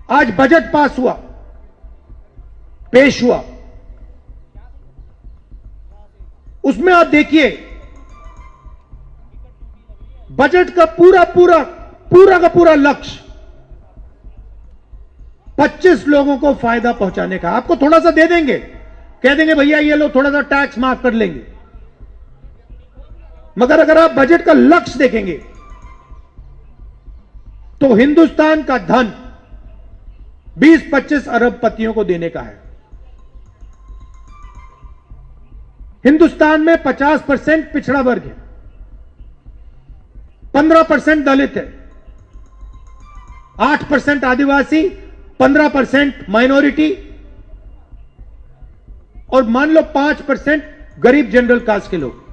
आज budget pass हुआ, पेश हुआ, उसमें आप देखिए बजट का पूरा का पूरा लक्ष्य 25 लोगों को फायदा पहुंचाने का। आपको थोड़ा सा दे देंगे, कह देंगे भैया ये लो थोड़ा सा टैक्स माफ कर लेंगे, मगर अगर आप बजट का लक्ष्य देखेंगे तो हिंदुस्तान का धन 20-25 अरबपतियों को देने का है। हिंदुस्तान में 50% पिछड़ा वर्ग है, 15% दलित है, 8% आदिवासी, 15% माइनॉरिटी और मान लो 5% गरीब जनरल कास्ट के लोग।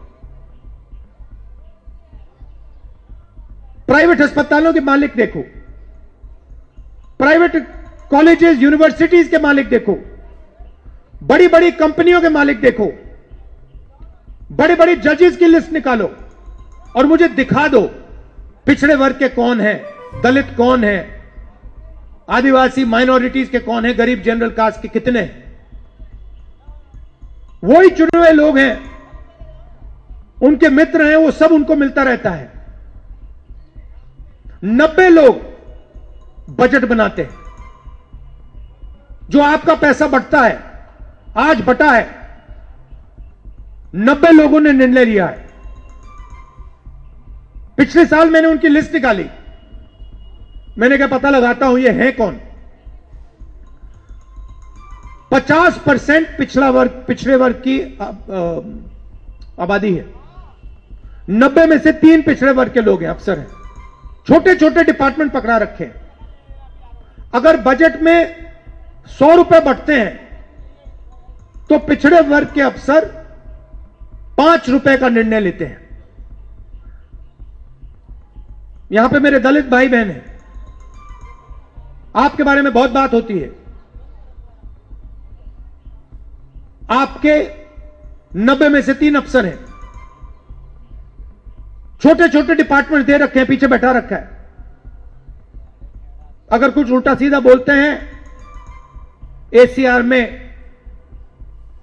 प्राइवेट अस्पतालों के मालिक देखो, प्राइवेट कॉलेजेस यूनिवर्सिटीज के मालिक देखो, बड़ी बड़ी कंपनियों के मालिक देखो, बड़े बड़े जजेस की लिस्ट निकालो और मुझे दिखा दो पिछड़े वर्ग के कौन है, दलित कौन है, आदिवासी माइनॉरिटीज के कौन है, गरीब जनरल कास्ट के कितने हैं। वही चुने हुए लोग हैं, उनके मित्र हैं, वो सब उनको मिलता रहता है। 90 लोग बजट बनाते हैं, जो आपका पैसा बंटता है, आज बटा है, 90 लोगों ने निर्णय लिया है। पिछले साल मैंने उनकी लिस्ट निकाली, मैंने क्या पता लगाता हूं ये है कौन। 50% पिछड़े वर्ग की आबादी है, 90 में से 3 पिछड़े वर्ग के लोग हैं, अफसर हैं, छोटे छोटे डिपार्टमेंट पकड़ा रखे हैं। अगर बजट में 100 रुपए बंटते हैं तो पिछड़े वर्ग के अफसर 5 रुपए का निर्णय लेते हैं। यहां पे मेरे दलित भाई बहन हैं, आपके बारे में बहुत बात होती है। आपके 90 में से 3 अफसर हैं, छोटे छोटे डिपार्टमेंट दे रखे हैं, पीछे बैठा रखा है। अगर कुछ उल्टा सीधा बोलते हैं, एसीआर में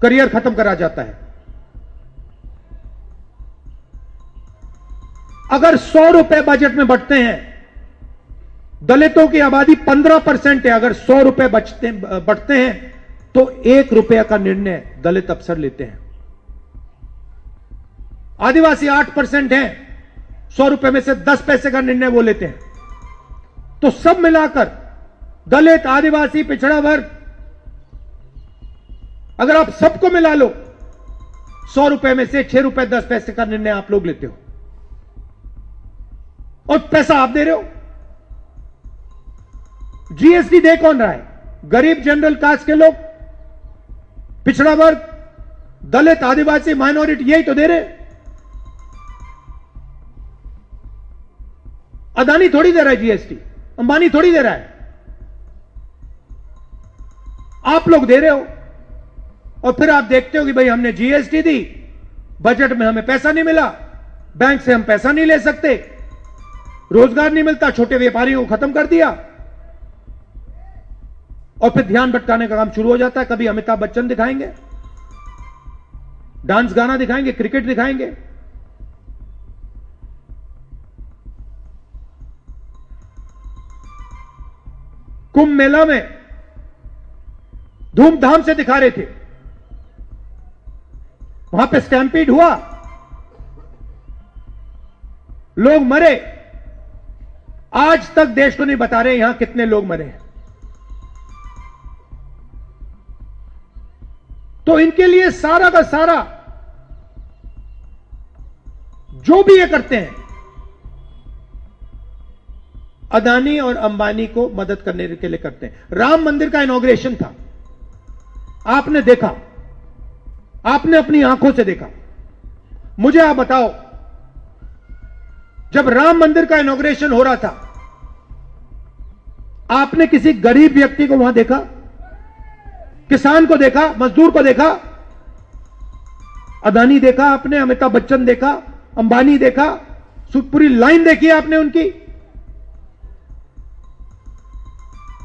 करियर खत्म करा जाता है। अगर 100 रुपए बजट में बंटते हैं, दलितों की आबादी 15% है, अगर 100 रुपए बंटते हैं तो 1 रुपया का निर्णय दलित अफसर लेते हैं। आदिवासी 8% है, 100 रुपए में से 10 पैसे का निर्णय वो लेते हैं। तो सब मिलाकर दलित, आदिवासी, पिछड़ा वर्ग, अगर आप सबको मिला लो, 100 रुपए में से 6 रुपए 10 पैसे का निर्णय आप लोग लेते हो और पैसा आप दे रहे हो। जीएसटी दे कौन रहा है? गरीब जनरल कास्ट के लोग, पिछड़ा वर्ग, दलित, आदिवासी, माइनॉरिटी, यही तो दे रहे। अदानी थोड़ी दे रहा है जीएसटी, अंबानी थोड़ी दे रहा है, आप लोग दे रहे हो। और फिर आप देखते हो कि भाई हमने जीएसटी दी, बजट में हमें पैसा नहीं मिला, बैंक से हम पैसा नहीं ले सकते, रोजगार नहीं मिलता, छोटे व्यापारियों को खत्म कर दिया, और फिर ध्यान भटकाने का काम शुरू हो जाता है। कभी अमिताभ बच्चन दिखाएंगे, डांस गाना दिखाएंगे, क्रिकेट दिखाएंगे। कुंभ मेला में धूमधाम से दिखा रहे थे, वहां पे स्टैम्पीड हुआ, लोग मरे। आज तक देश को नहीं बता रहे यहां कितने लोग मरे हैं। तो इनके लिए सारा का सारा जो भी ये करते हैं, अदानी और अंबानी को मदद करने के लिए करते हैं। राम मंदिर का इनॉग्रेशन था, आपने देखा, आपने अपनी आंखों से देखा। मुझे आप बताओ, जब राम मंदिर का इनॉग्रेशन हो रहा था, आपने किसी गरीब व्यक्ति को वहां देखा? किसान को देखा? मजदूर को देखा? अदानी देखा आपने, अमिताभ बच्चन देखा, अंबानी देखा, पूरी लाइन देखी आपने उनकी।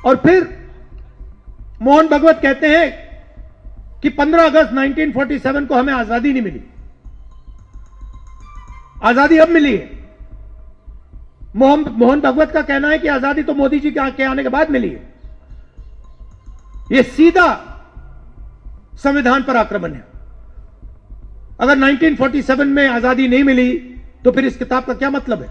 और फिर मोहन भगवत कहते हैं कि 15 अगस्त 1947 को हमें आजादी नहीं मिली, आजादी अब मिली है। मोहन भगवत का कहना है कि आजादी तो मोदी जी के आने के बाद मिली है। यह सीधा संविधान पर आक्रमण है। अगर 1947 में आजादी नहीं मिली तो फिर इस किताब का क्या मतलब है?